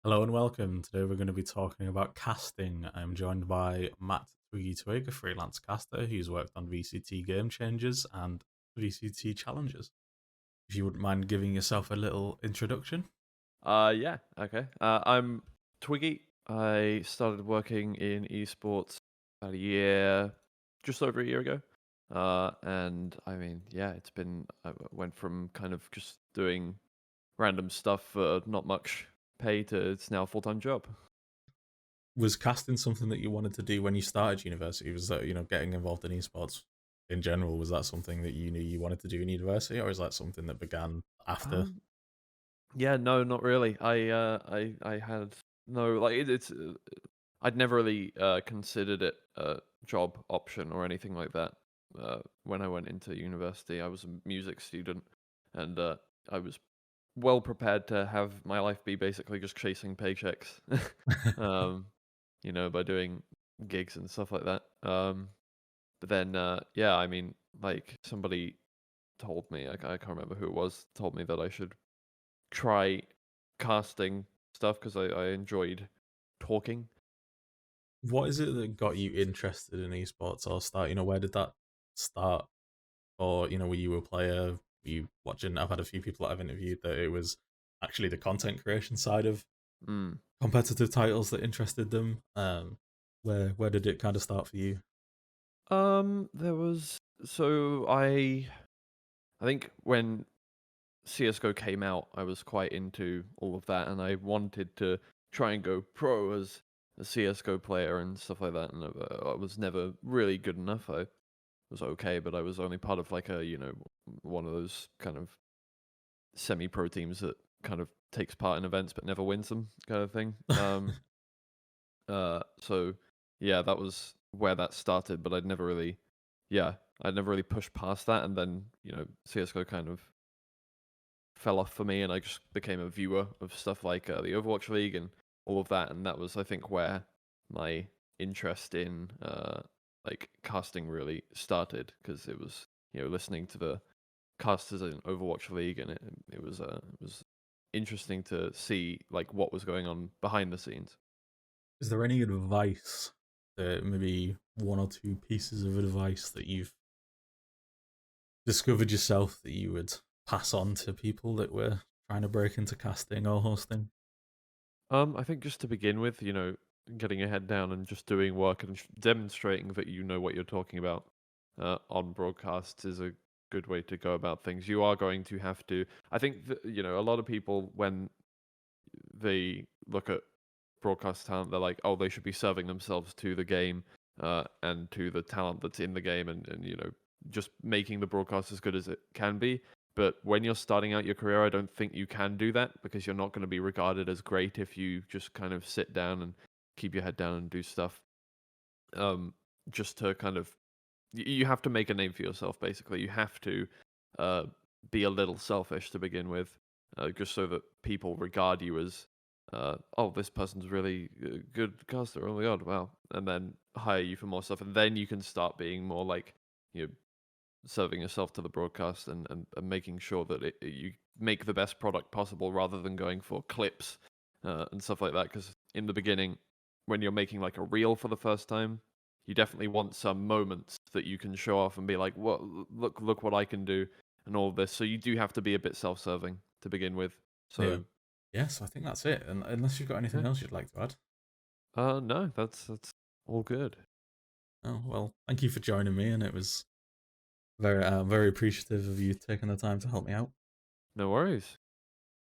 Hello and welcome. Today we're going to be talking about casting. I'm joined by Matt Twiggy Twig, a freelance caster who's worked on VCT Game Changers and VCT Challengers. If you wouldn't mind giving yourself a little introduction. Yeah, okay. I'm Twiggy. I started working in esports about a year, just over a year ago. And I mean, yeah, I went from kind of just doing random stuff for not much pay to it's now a full-time job. Was casting something that you wanted to do when you started university? Was that, getting involved in esports in general? Was that something that you knew you wanted to do in university, or is that something that began after? Um, yeah, no, not really. I had no like it's I'd never really considered it a job option or anything like that. When I went into university, I was a music student, and I was well prepared to have my life be basically just chasing paychecks, um, by doing gigs and stuff like that. But then, yeah, I mean, like somebody told me, I can't remember who it was, told me that I should try casting stuff because I enjoyed talking. What is it that got you interested in esports or start? Where did that start? Or were you a player? Were you watching? I've had a few people that I've interviewed that it was actually the content creation side of Mm. competitive titles that interested them. Where did it kind of start for you? There was so I think when CS:GO came out, I was quite into all of that, and I wanted to try and go pro as a CS:GO player and stuff like that. And I was never really good enough. I was okay, but I was only part of like one of those kind of semi-pro teams that kind of takes part in events but never wins them, kind of thing. So yeah, that was where that started, but yeah, I'd never really pushed past that, and then CS:GO kind of fell off for me, and I just became a viewer of stuff like the Overwatch League and all of that, and that was I think where my interest in like casting really started because it was listening to the casters in Overwatch League, and it was interesting to see like what was going on behind the scenes. Is there any advice, that maybe one or two pieces of advice that you've discovered yourself that you would pass on to people that were trying to break into casting or hosting? I think just to begin with, getting your head down and just doing work and demonstrating that you know what you're talking about on broadcasts is a good way to go about things. You are going to have to. I think that, a lot of people when they look at broadcast talent, they're like, oh, they should be serving themselves to the game and to the talent that's in the game, and just making the broadcast as good as it can be. But when you're starting out your career, I don't think you can do that because you're not going to be regarded as great if you just kind of sit down and keep your head down and do stuff. Um, just to kind of, you have to make a name for yourself. Basically, you have to uh, be a little selfish to begin with, just so that people regard you as, oh, this person's really good caster. Oh my god, wow! And then hire you for more stuff, and then you can start being more like, you know, serving yourself to the broadcast and making sure that you make the best product possible rather than going for clips and stuff like that. Because in the beginning, when you're making like a reel for the first time, you definitely want some moments that you can show off and be like, "What? Look what I can do," and all of this. So you do have to be a bit self-serving to begin with. Yeah. So Yes, I think that's it. And unless you've got anything yeah, else you'd like to add. no, that's all good. Oh well, thank you for joining me, and it was very appreciative of you taking the time to help me out. No worries.